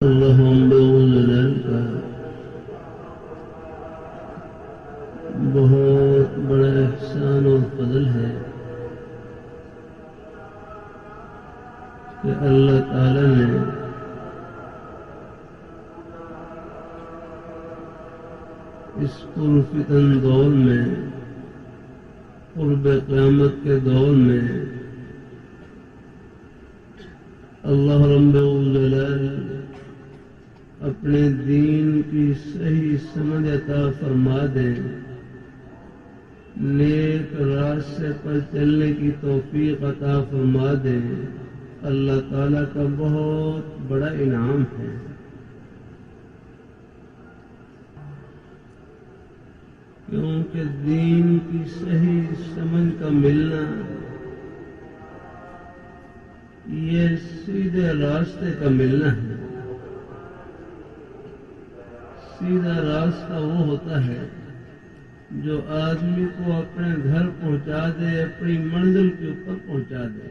اللہ جلال کا بہت بڑا احسان اور فضل ہے کہ اللہ تعالی نے اس پرفتن دور میں قرب قیامت کے دور میں اللہ رب الجلال اپنے دین کی صحیح سمجھ عطا فرما دے، نیک راستے پر چلنے کی توفیق عطا فرما دے، اللہ تعالیٰ کا بہت بڑا انعام ہے۔ کیونکہ دین کی صحیح سمجھ کا ملنا یہ سیدھے راستے کا ملنا ہے۔ سیدھا راستہ وہ ہوتا ہے جو آدمی کو اپنے گھر پہنچا دے، اپنی منزل کے اوپر پہنچا دے۔